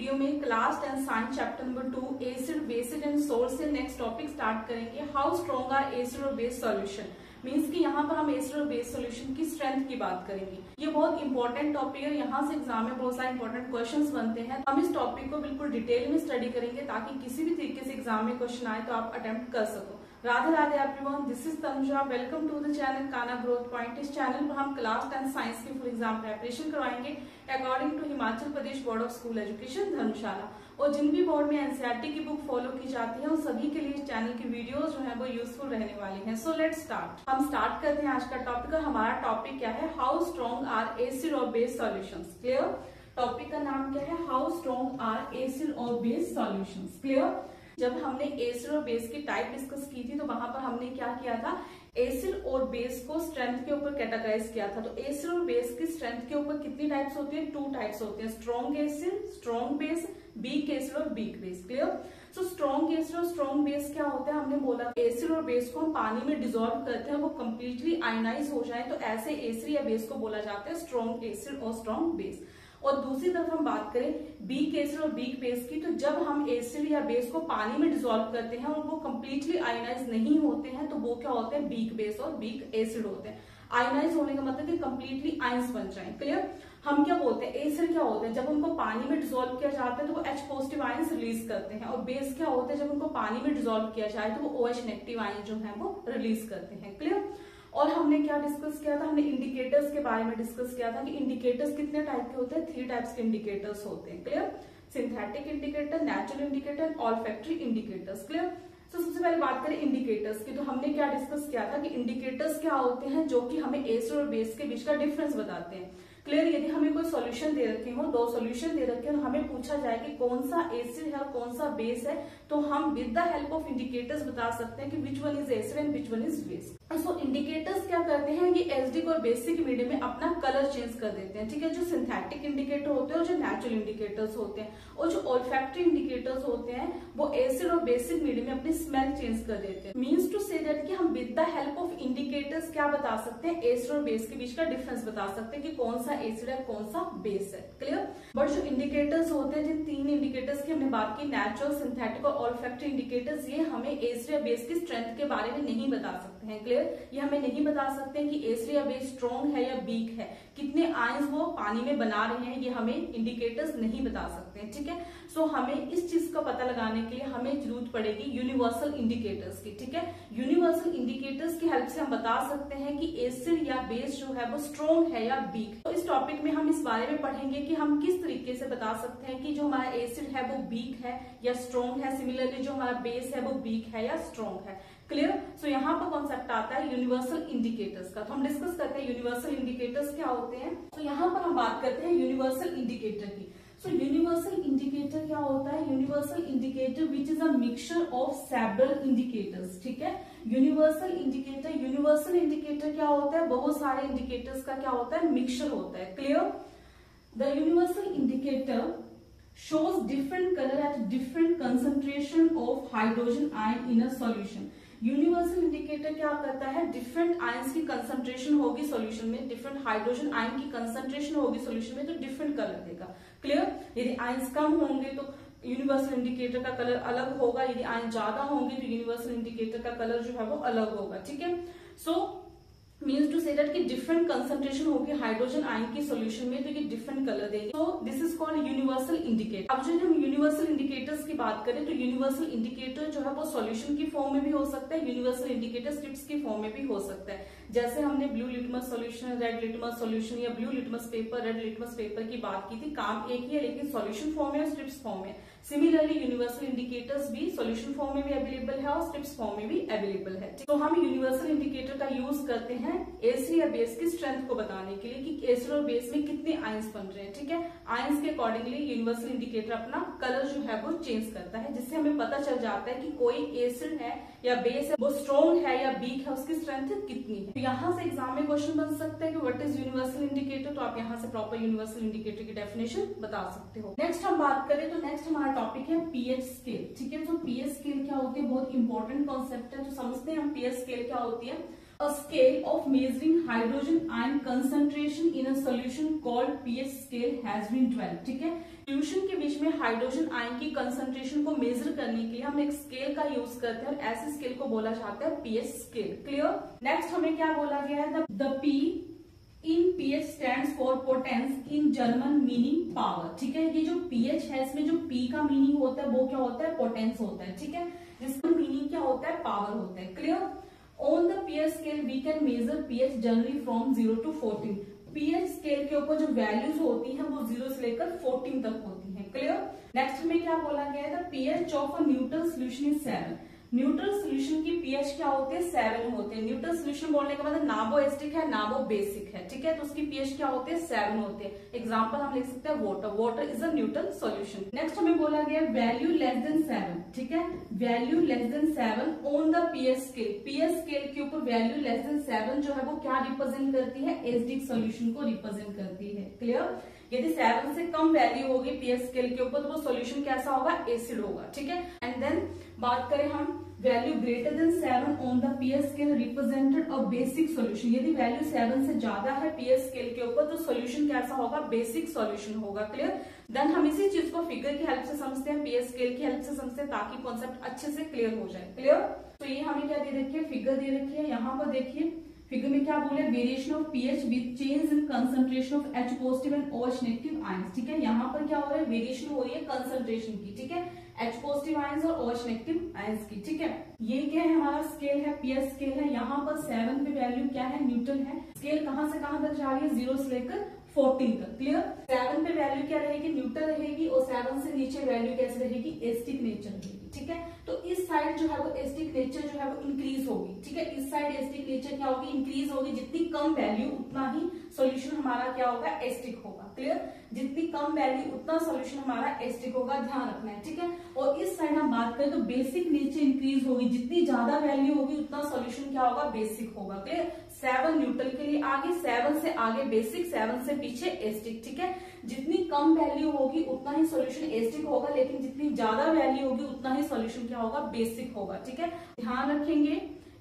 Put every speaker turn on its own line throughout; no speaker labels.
Video में class 10 science chapter number 2 acid based and salt से next topic start करेंगे। How strong are acid और base solution. Means कि यहाँ पर हम एसिड और बेस सॉल्यूशन की स्ट्रेंथ की बात करेंगे। ये बहुत इंपॉर्टेंट टॉपिक है, यहाँ से एग्जाम में बहुत सारे इंपॉर्टेंट क्वेश्चंस बनते हैं। हम इस टॉपिक को बिल्कुल डिटेल में स्टडी करेंगे ताकि किसी भी तरीके से एग्जाम में क्वेश्चन आए तो आप अटेम्प्ट कर सको। Radhe Radhe everyone, this is Tanuja. Welcome to the channel Kana growth point. इस चैनल पर हम क्लास 10 साइंस की फुल एग्जाम प्रिपरेशन करवाएंगे according to Himachal Pradesh board of school education Dharamshala. और जिन भी बोर्ड में एनसीईआरटी की बुक फॉलो की जाती है उन सभी के लिए इस चैनल की वीडियोस जो है वो यूजफुल रहने वाली हैं। So let's start. हम स्टार्ट करते हैं आज का टॉपिक। और हमारा टॉपिक क्या है? हाउ स्ट्रॉन्ग आर एसिड और बेस सॉल्यूशंस। क्लियर? टॉपिक का नाम क्या है? हाउ स्ट्रॉन्ग आर एसिड और बेस सॉल्यूशंस। क्लियर? जब हमने एसिड और बेस की टाइप डिस्कस की थी तो वहां पर हमने क्या किया था? एसिड और बेस को स्ट्रेंथ के ऊपर कैटेगराइज किया था। तो एसिड और बेस की स्ट्रेंथ के ऊपर कितनी टाइप्स होती है? 2 टाइप्स होती है, strong acid, strong base, weak acid और weak base. Clear? So strong acid और स्ट्रॉन्ग बेस क्या होता है? हमने बोला एसिड और बेस को हम पानी में डिसॉल्व करते हैं, वो कंप्लीटली आयनाइज हो जाए तो ऐसे एसिड या बेस को बोला जाता है स्ट्रॉन्ग एसिड और स्ट्रॉन्ग बेस। और दूसरी तरफ हम बात करें वीक एसिड और वीक बेस की, तो जब हम एसिड या बेस को पानी में डिसॉल्व करते हैं और वो कंप्लीटली आयनाइज नहीं होते हैं तो वो क्या होते हैं? वीक बेस और वीक एसिड होते हैं। आयनाइज होने का मतलब कि कंप्लीटली आयंस बन जाए। क्लियर? हम क्या बोलते हैं? एसिड क्या होते हैं? जब उनको पानी में डिसॉल्व किया जाता है तो वो H पॉजिटिव आयंस रिलीज करते हैं। और बेस क्या होते हैं? जब उनको पानी में डिसॉल्व किया जाए तो वो OH नेगेटिव आयन जो है वो रिलीज करते हैं। क्लियर? और हमने क्या डिस्कस किया था? हमने इंडिकेटर्स के बारे में डिस्कस किया था कि इंडिकेटर्स कितने टाइप के होते हैं? 3 टाइप्स के इंडिकेटर्स होते हैं। Clear? Synthetic indicator, natural indicator, olfactory indicators. Clear? तो सबसे पहले बात करें इंडिकेटर्स की, तो हमने क्या डिस्कस किया था कि इंडिकेटर्स क्या होते हैं जो कि हमें एसिड और बेस के बीच का डिफरेंस बताते हैं। क्लियर? यदि हमें कोई सॉल्यूशन दे रखे हो, 2 सॉल्यूशन दे रखे हो, हमें पूछा जाए कि कौन सा एसिड है और कौन सा बेस है, तो हम with the help of indicators बता सकते हैं कि which one is acid and which one is base. So indicators क्या करते हैं कि एसिडिक और बेसिक मीडियम में अपना कलर चेंज कर देते हैं। ठीक है? जो सिंथेटिक इंडिकेटर होते हैं और जो नेचुरल इंडिकेटर्स होते हैं, और जो ऑल्फैक्टरी इंडिकेटर्स होते हैं वो एसिड और बेसिक मीडियम में अपनी स्मेल चेंज कर देते हैं। मीन्स टू से दैट कि हम with the help of indicators क्या बता सकते हैं? एसिड और बेस के बीच का डिफरेंस बता सकते हैं कि कौन सा एसिड है कौन सा बेस है। क्लियर? बट जो इंडिकेटर्स होते हैं, जिन 3 इंडिकेटर्स की हमने बात की, नेचुरल, सिंथेटिक और ऑल्फैक्टरी इंडिकेटर्स, ये हमें एसिड या बेस की स्ट्रेंथ के बारे में नहीं बता सकते हैं। क्लियर? ये हमें नहीं बता सकते हैं कि एसिड या बेस स्ट्रॉन्ग है या वीक है, कितने आयंस वो पानी में बना रहे हैं, ये हमें इंडिकेटर्स नहीं बता सकते हैं। ठीक है? सो हमें इस चीज का पता लगाने के लिए हमें जरूरत पड़ेगी यूनिवर्सल इंडिकेटर्स की। ठीक है? यूनिवर्सल इंडिकेटर्स की हेल्प से हम बता सकते हैं कि एसिड या बेस जो है वो स्ट्रॉन्ग है या वीक। तो इस टॉपिक में हम इस बारे में पढ़ेंगे कि हम किस तरीके से बता सकते हैं कि जो हमारा एसिड है वो वीक है या स्ट्रॉन्ग है, सिमिलरली जो हमारा बेस है वो वीक है या स्ट्रॉन्ग है। क्लियर? सो यहाँ पर कॉन्सेप्ट आता है यूनिवर्सल इंडिकेटर्स का। तो हम डिस्कस करते हैं यूनिवर्सल इंडिकेटर्स क्या होते हैं। तो यहाँ पर हम बात करते हैं यूनिवर्सल इंडिकेटर की। सो यूनिवर्सल इंडिकेटर क्या होता है? Universal indicator which is a mixture of several indicators. ठीक है? यूनिवर्सल इंडिकेटर क्या होता है? बहुत सारे इंडिकेटर्स का क्या होता है? मिक्सचर होता है। Clear? The universal indicator shows different color at different concentration of hydrogen ion in a solution। Universal indicator क्या करता है? डिफरेंट आयंस की कंसंट्रेशन होगी सॉल्यूशन में, डिफरेंट हाइड्रोजन आयन की कंसंट्रेशन होगी सॉल्यूशन में, तो डिफरेंट कलर देगा। क्लियर? यदि आयंस कम होंगे तो यूनिवर्सल इंडिकेटर का कलर अलग होगा, यदि आयन ज्यादा होंगे तो यूनिवर्सल इंडिकेटर का कलर जो है वो अलग होगा। ठीक है? So means to say that कि डिफरेंट कंसंट्रेशन होगी हाइड्रोजन आयन की सॉल्यूशन में, तो ये डिफरेंट कलर देंगे। तो this is called universal indicator. अब जो हम यूनिवर्सल इंडिकेटर्स की बात करें तो यूनिवर्सल इंडिकेटर जो है वो सॉल्यूशन की फॉर्म में भी हो सकता है, यूनिवर्सल इंडिकेटर स्ट्रिप्स की फॉर्म में भी हो सकता है। जैसे हमने blue litmus solution, red litmus solution या blue litmus paper, red litmus paper की बात की थी। काम एक ही है लेकिन सॉल्यूशन फॉर्म है और स्ट्रिप्स फॉर्म है। सिमिलरली यूनिवर्सल इंडिकेटर्स भी सॉल्यूशन फॉर्म में भी अवेलेबल है और स्ट्रिप्स फॉर्म में भी अवेलेबल है। तो हम यूनिवर्सल इंडिकेटर का यूज करते हैं एसिड या बेस की स्ट्रेंथ को बताने के लिए कि एसिड और बेस में कितने आयंस बन रहे हैं। ठीक है? आयंस के अकॉर्डिंगली यूनिवर्सल इंडिकेटर अपना कलर जो है वो चेंज करता है, जिससे हमें पता चल जाता है कि कोई एसिड है या बेस है वो स्ट्रॉन्ग है या वीक है, उसकी स्ट्रेंथ कितनी है। तो यहाँ से एग्जाम में क्वेश्चन बन सकता है कि व्हाट इज यूनिवर्सल इंडिकेटर, तो आप यहाँ से प्रॉपर यूनिवर्सल इंडिकेटर की डेफिनेशन बता सकते हो। नेक्स्ट हम बात करें तो नेक्स्ट हमारा टॉपिक है पीएच स्केल। ठीक है? तो पीएच स्केल क्या होती है? बहुत इंपॉर्टेंट कॉन्सेप्ट है, तो समझते हैं हम पीएच स्केल क्या होती है। A scale of measuring hydrogen ion concentration in a solution called pH scale has been developed. ठीक है, सोल्यूशन के बीच में हाइड्रोजन आयन की कंसंट्रेशन को मेजर करने के लिए हम एक स्केल का यूज करते हैं और ऐसे स्केल को बोला जाता है पीएच स्केल। क्लियर। नेक्स्ट हमें क्या बोला गया है, the P in pH stands for potence in German meaning power. ठीक है, ये जो पीएच है इसमें जो पी का मीनिंग होता है वो क्या होता है, पोटेंस होता है। ठीक है, जिसका मीनिंग क्या होता है, पावर होता है। Clear. On the pH scale we can measure pH generally from 0 to 14। PH scale के ऊपर जो वैल्यूज होती हैं वो 0 से लेकर 14 तक होती हैं। क्लियर। नेक्स्ट में क्या बोला गया है, the pH of a neutral solution is 7। Neutral solution की पीएच क्या होते हैं, 7 होते हैं। न्यूट्रल सोल्यूशन बोलने का मतलब ना वो एसिडिक है ना वो बेसिक है। ठीक है, तो उसकी पीएच क्या होते हैं, 7 होते हैं। एग्जांपल हम लिख सकते हैं water, water is a neutral solution. Next हमें बोला गया वैल्यू लेस देन 7। ठीक है, value less than 7 on the pH scale. PH scale के ऊपर वैल्यू लेस देन 7 जो है वो क्या रिप्रेजेंट करती है, एसिडिक सॉल्यूशन को रिप्रेजेंट करती है। क्लियर। यदि 7 से कम वैल्यू होगी पीएच स्केल के ऊपर तो वो सॉल्यूशन कैसा होगा, एसिड होगा। ठीक है। एंड देन बात करें हम value greater than 7 on the pH scale represented a basic solution. यदि वैल्यू 7 से ज्यादा है पीएच स्केल के ऊपर तो सॉल्यूशन कैसा होगा, बेसिक सॉल्यूशन होगा। क्लियर। देन हम इसी चीज को फिगर की हेल्प से समझते हैं, पीएच स्केल की हेल्प से समझते हैं ताकि कॉन्सेप्ट अच्छे से क्लियर हो जाए। क्लियर। तो ये हमें क्या दे रखी है, फिगर दे रखी है। यहाँ पर देखिए फिगर में क्या बोले, variation of pH with change in concentration of H positive and OH negative ions. ठीक है, यहाँ पर क्या हो रहा है, वेरिएशन हो रही है कंसंट्रेशन की। ठीक है, H पॉजिटिव आयंस और OH नेगेटिव आयंस की। ठीक है, ये क्या है, हमारा स्केल है, पीएच स्केल है। यहाँ पर 7 पे वैल्यू क्या है, न्यूट्रल है। स्केल कहां से कहां तक जा रही है, 0 से लेकर 14 तक। क्लियर। 7 पे वैल्यू क्या रहेगी, न्यूट्रल रहेगी और 7 से नीचे वैल्यू कैसे रहेगी, एसिडिक नेचर रहेगी। ठीक है, तो इस साइड जो है वो एसिडिक नेचर जो है वो इंक्रीज होगी। ठीक है, इस साइड एसिडिक नेचर क्या होगी, इंक्रीज होगी। जितनी कम वैल्यू उतना ही सॉल्यूशन हमारा क्या होगा, एसिडिक होगा। क्लियर। जितनी कम वैल्यू उतना सॉल्यूशन हमारा एसिडिक होगा, ध्यान रखना है। ठीक है, और इस साइड हम बात करें तो बेसिक नेचर इंक्रीज होगी। जितनी ज्यादा वैल्यू होगी उतना सॉल्यूशन क्या होगा, बेसिक होगा। क्लियर। 7 न्यूट्रल के लिए आगे, 7 से आगे बेसिक, 7 से पीछे एसिडिक। ठीक है, जितनी कम वैल्यू होगी उतना ही सॉल्यूशन एसिडिक होगा, लेकिन जितनी ज्यादा वैल्यू होगी उतना ही सॉल्यूशन क्या होगा, बेसिक होगा। ठीक है, ध्यान रखेंगे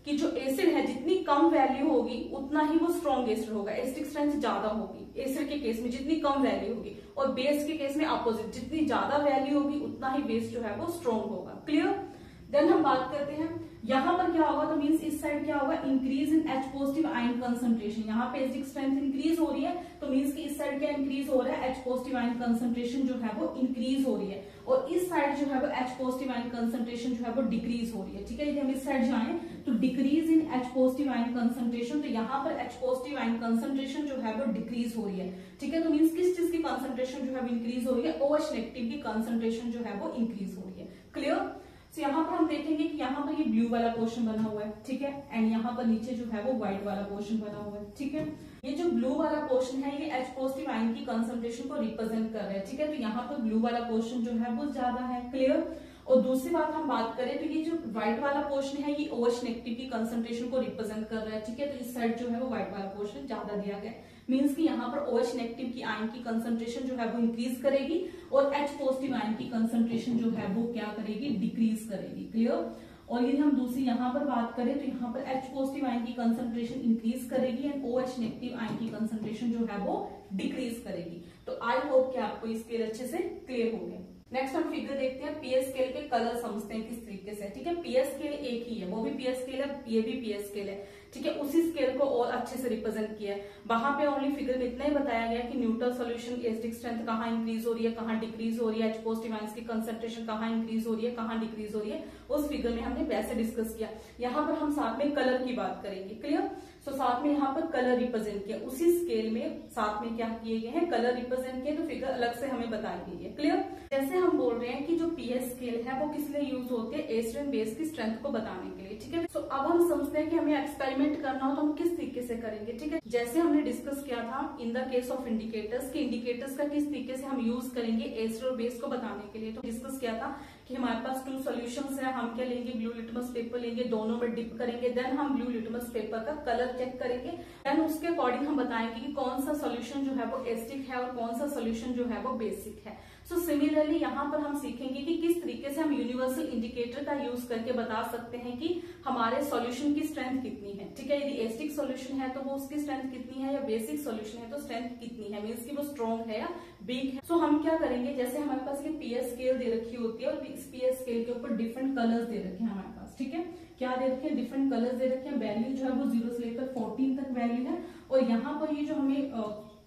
कि जो एसिड है जितनी कम वैल्यू होगी उतना ही वो स्ट्रॉन्ग एसिड होगा, एसिडिक स्ट्रेंथ ज्यादा होगी एसिड के केस में जितनी कम वैल्यू होगी, और बेस के केस में अपोजिट, जितनी ज्यादा वैल्यू होगी उतना ही बेस जो है वो स्ट्रॉन्ग होगा। क्लियर। देन हम बात करते हैं यहाँ पर क्या होगा, तो मींस इस साइड क्या होगा, increase in H positive ion concentration. यहाँ पे एसिडिक स्ट्रेंथ इंक्रीज हो रही है तो मींस कि इस साइड क्या इंक्रीज हो रहा है, H पॉजिटिव आयन कंसंट्रेशन जो है वो इंक्रीज हो रही है, और इस साइड जो है वो H पॉजिटिव आयन कंसंट्रेशन जो है वो डिक्रीज हो रही है। ठीक है, यदि हम इस साइड जाएं तो decrease in H positive ion concentration, तो यहाँ पर H पॉजिटिव आयन कंसंट्रेशन जो है वो डिक्रीज हो रही है। ठीक है, तो मींस किस चीज की कंसंट्रेशन जो है वो इंक्रीज हो रही है, OH नेगेटिव की कंसंट्रेशन जो है वो इंक्रीज हो रही है। क्लियर। तो यहाँ पर हम देखेंगे कि यहाँ पर ये ब्लू वाला पोर्शन बना हुआ है। ठीक है, एंड यहाँ पर नीचे जो है वो व्हाइट वाला पोर्शन बना हुआ है। ठीक है, ये जो ब्लू वाला पोर्शन है ये H पॉजिटिव आयन की कंसंट्रेशन को रिप्रेजेंट कर रहा है। ठीक है, तो यहाँ पर ब्लू वाला पोर्शन जो है वो ज्यादा है। क्लियर। और दूसरी बात हम बात करें तो ये जो व्हाइट वाला पोर्शन है ये OH नेगेटिव की कंसंट्रेशन को रिप्रेजेंट कर रहा है। ठीक है, तो इस साइड जो है वो व्हाइट वाला पोर्शन ज्यादा दिया गया है, मींस कि यहाँ पर OH नेगेटिव की आयन की कंसंट्रेशन जो है वो इंक्रीज करेगी और H पॉजिटिव आयन की कंसंट्रेशन जो है वो क्या करेगी, डिक्रीज करेगी। क्लियर। और यदि हम दूसरी यहाँ पर बात करें तो यहाँ पर H पॉजिटिव आयन की कंसंट्रेशन इंक्रीज करेगी एंड OH नेगेटिव आयन की कंसंट्रेशन जो है वो डिक्रीज करेगी। तो आई होप कि आपको ये स्केल अच्छे से क्लियर हो गया। नेक्स्ट हम फिगर देखते हैं, पीएच स्केल के कलर समझते हैं किस तरीके से। ठीक है, पीएच स्केल एक ही है, वो भी पीएच स्केल है, ये भी पीएच स्केल है। ठीक है, उसी स्केल को और अच्छे से रिप्रेजेंट किया है। वहां पे ओनली फिगर में इतना ही बताया गया कि न्यूट्रल सॉल्यूशन की एसिडिक स्ट्रेंथ कहाँ इंक्रीज हो रही है, कहाँ डिक्रीज हो रही है, H पॉजिटिव आयंस की कंसंट्रेशन कहाँ इंक्रीज हो रही है, कहाँ डिक्रीज हो रही है, उस फिगर में हमने वैसे डिस्कस किया। यहाँ पर हम साथ में कलर की बात करेंगे। क्लियर। सो साथ में यहाँ पर कलर रिप्रेजेंट किया, उसी स्केल में साथ में क्या किए गए हैं, कलर रिप्रेजेंट किए, तो फिगर अलग से हमें बताई गई है। क्लियर। जैसे हम बोल रहे हैं कि जो पीएच स्केल है वो किस लिए यूज होती है, एसिड एंड बेस की स्ट्रेंथ को बताने के लिए। ठीक है, सो अब हम समझते हैं कि हमें एक्सपेरिमेंट करना हो तो हम किस तरीके से करेंगे। ठीक है, जैसे हमने डिस्कस किया था in the case of indicators कि इंडिकेटर्स का किस तरीके से हम यूज करेंगे एसिड और बेस को बताने के लिए, तो डिस्कस किया था कि हमारे पास 2 सॉल्यूशंस है, हम क्या लेंगे, ब्लू लिटमस पेपर लेंगे, दोनों में डिप करेंगे, देन हम ब्लू लिटमस पेपर का कलर चेक करेंगे, देन उसके अकॉर्डिंग हम बताएंगे कि कौन सा सॉल्यूशन जो है वो एसिडिक है और कौन सा सॉल्यूशन जो है वो बेसिक है। सो सिमिलरली यहाँ पर हम सीखेंगे कि किस तरीके से हम यूनिवर्सल इंडिकेटर का यूज करके बता सकते हैं कि हमारे सॉल्यूशन की स्ट्रेंथ कितनी है। ठीक है, यदि एसिडिक सॉल्यूशन है तो वो उसकी स्ट्रेंथ कितनी है, या बेसिक सॉल्यूशन है तो स्ट्रेंथ कितनी है, मीन्स कि वो स्ट्रॉन्ग है या वीक है। सो हम क्या करेंगे, जैसे हमारे पास ये पीएच स्केल दे रखी होती है और इस पीएच स्केल के ऊपर डिफरेंट कलर्स दे रखे हैं हमारे पास। ठीक है, क्या दे रखे हैं, डिफरेंट कलर्स दे रखे हैं। वैल्यू जो है वो 0 से लेकर 14 तक वैल्यू है, और यहाँ पर ये जो हमें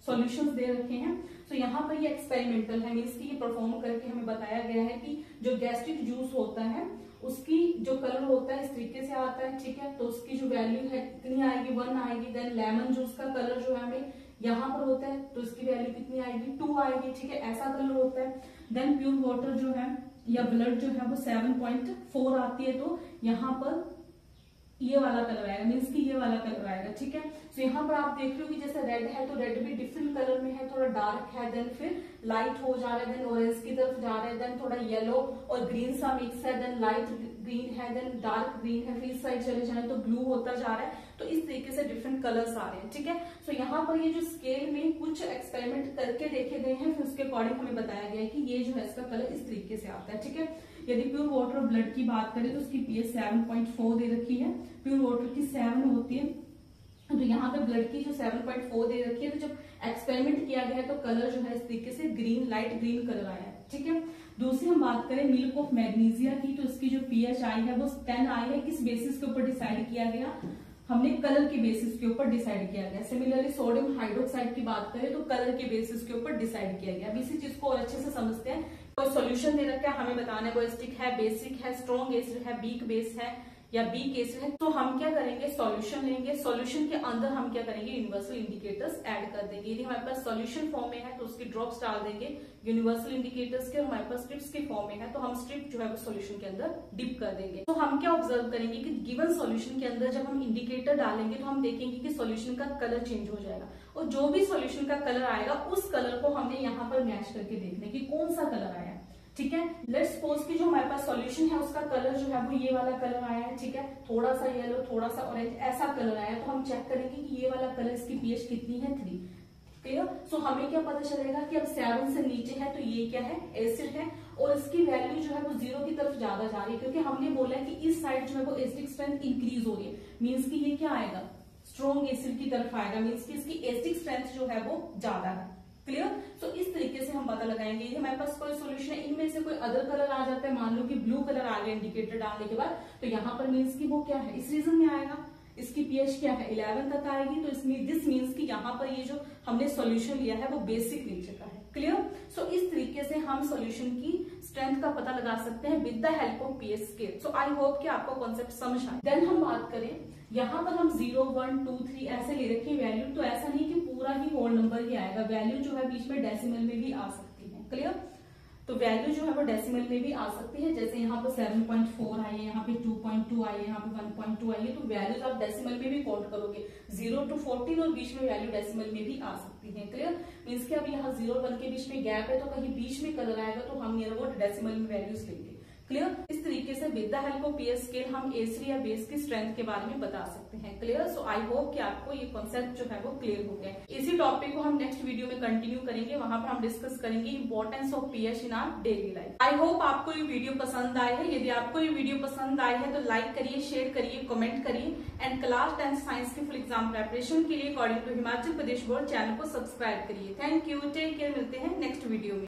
सॉल्यूशंस दे रखे हैं, तो यहाँ पर ये एक्सपेरिमेंटल है, मीन्स कि ये परफॉर्म करके हमें बताया गया है कि जो गैस्ट्रिक जूस होता है उसकी जो कलर होता है इस तरीके से आता है। ठीक है, तो उसकी जो वैल्यू है कितनी आएगी, 1 आएगी। देन लेमन जूस का कलर जो है हमें यहाँ पर होता है तो इसकी वैल्यू कितनी आएगी, 2 आएगी। ठीक है, ऐसा कलर होता है। देन प्योर वाटर जो है या ब्लड जो है वो 7.4 आती है, तो यहाँ पर ये वाला कलर आएगा, मीन्स कि ये वाला कलर आएगा। ठीक है, तो यहाँ पर आप देख रहे हो कि जैसे रेड है तो रेड भी डिफरेंट कलर में है, थोड़ा डार्क है, देन फिर लाइट हो जा रहा है, देन ऑरेंज की तरफ जा रहा है, देन थोड़ा येलो और ग्रीन सा मिक्स है, देन लाइट ग्रीन है, देन डार्क ग्रीन है, फिर इस साइड चले जाए तो ब्लू होता जा रहा है। तो इस तरीके से डिफरेंट कलर्स आ रहे हैं। ठीक है, तो यहाँ पर ये जो स्केल में कुछ एक्सपेरिमेंट करके देखे गए हैं, फिर उसके अकॉर्डिंग हमें बताया गया है कि ये जो है इसका कलर इस तरीके से आता है। ठीक है, यदि प्योर वाटर और ब्लड की बात करें तो उसकी पीएच 7.4 दे रखी है, प्योर वाटर की 7 होती है, तो यहाँ पे ब्लड की जो 7.4 दे रखी है। तो जब एक्सपेरिमेंट किया गया है तो कलर जो है इस तरीके से ग्रीन, लाइट ग्रीन कलर आया है। ठीक है, दूसरी हम बात करें मिल्क ऑफ मैग्नीशिया की, तो इसकी जो पीएच आई है वो 10 आई है। किस बेसिस के ऊपर डिसाइड किया गया, हमने कलर के बेसिस के ऊपर डिसाइड किया गया। सिमिलरली सोडियम हाइड्रोक्साइड की बात करें तो कलर के बेसिस के ऊपर डिसाइड किया गया। अब इसी चीज को और अच्छे से समझते हैं। कोई सॉल्यूशन दे रखा है, हमें बताना है वो एसिडिक है, बेसिक है, स्ट्रॉन्ग एसिड है, वीक बेस है या वीक एसिड है। तो हम क्या करेंगे, सॉल्यूशन लेंगे, सॉल्यूशन के अंदर हम क्या करेंगे, यूनिवर्सल इंडिकेटर्स ऐड कर देंगे। यदि हमारे पास सॉल्यूशन फॉर्म में है तो उसकी ड्रॉप्स डाल देंगे यूनिवर्सल इंडिकेटर्स के, और हमारे पास स्ट्रिप्स के फॉर्म में है तो हम स्ट्रिप जो है वो सॉल्यूशन के अंदर डिप कर देंगे। तो हम क्या ऑब्जर्व करेंगे कि गिवन सॉल्यूशन के अंदर जब हम इंडिकेटर डालेंगे तो हम देखेंगे कि सॉल्यूशन का कलर चेंज हो जाएगा, और जो भी सॉल्यूशन का कलर आएगा उस कलर को हमने यहाँ पर मैच करके देखना है कि कौन सा कलर आया। ठीक है, लेट्स सपोज कि जो हमारे पास सॉल्यूशन है उसका कलर जो है वो ये वाला कलर आया है। ठीक है, थोड़ा सा येलो, थोड़ा सा ऑरेंज, ऐसा कलर आया, तो हम चेक करेंगे कि ये वाला कलर, इसकी पीएच कितनी है, 3। क्लियर, सो हमें क्या पता चलेगा कि अब 7 से नीचे है तो ये क्या है, एसिड है, और इसकी वैल्यू जो है वो 0 की तरफ ज्यादा जा रही है, क्योंकि हमने बोला है कि इस साइड जो है वो एसिडिक स्ट्रेंथ इंक्रीज हो रही है, मीन्स कि ये क्या आएगा, स्ट्रॉन्ग एसिड की तरफ आएगा, मीन्स कि इसकी एसिडिक स्ट्रेंथ जो है वो ज्यादा है। क्लियर, सो इस तरीके से हम पता लगाएंगे। यदि हमारे पास कोई सॉल्यूशन है, इनमें से कोई अदर कलर आ जाता है, मान लो कि ब्लू कलर आ गया इंडिकेटर डालने के बाद, तो यहाँ पर मीन्स कि वो क्या है, इस रीजन में आएगा, इसकी पीएच क्या है, 11 तक आएगी, तो इसमें दिस मीन्स कि यहाँ पर ये जो हमने सॉल्यूशन लिया है वो बेसिक नेचर का है। क्लियर, सो इस तरीके से हम सॉल्यूशन की स्ट्रेंथ का पता लगा सकते हैं with the help of pH scale. So I hope कि आपको कॉन्सेप्ट समझ आए। देन हम बात करें, यहाँ पर हम 0, 1, 2, 3 ऐसे ले रखे वैल्यू, तो ऐसा नहीं कि पूरा ही होल नंबर ही आएगा, वैल्यू जो है बीच में डेसिमल में भी आ सकती है। क्लियर, तो वैल्यू जो है वो डेसिमल में भी आ सकती है, जैसे यहाँ पर 7.4 आई है, यहाँ पे 2.2 आई है, यहाँ पे 1.2 आई है, तो वैल्यूज आप डेसिमल में भी काउंट करोगे, 0 to 14, और बीच में वैल्यू डेसिमल में भी आ सकती है। क्लियर, मीन्स कि अब यहाँ 0 और 1 के बीच में गैप है, तो कहीं बीच में कलर आएगा तो हम नियर अबाउट डेसिमल में वैल्यूज लेंगे। क्लियर, इस तरीके से with the help of pH scale हम एसिड या बेस की स्ट्रेंथ के बारे में बता सकते हैं। क्लियर, सो आई होप कि आपको ये कॉन्सेप्ट जो है वो क्लियर हो गया। इसी टॉपिक को हम नेक्स्ट वीडियो में कंटिन्यू करेंगे, वहां पर हम डिस्कस करेंगे importance of pH in our daily life. I hope आपको ये वीडियो पसंद आए है। यदि आपको ये वीडियो पसंद आए है तो लाइक करिए, शेयर करिए, कमेंट करिए, एंड क्लास 10 साइंस की फुल एग्जाम प्रिपरेशन के लिए according to Himachal Pradesh board channel को सब्सक्राइब करिए। थैंक यू, टेक केयर, मिलते हैं नेक्स्ट वीडियो में।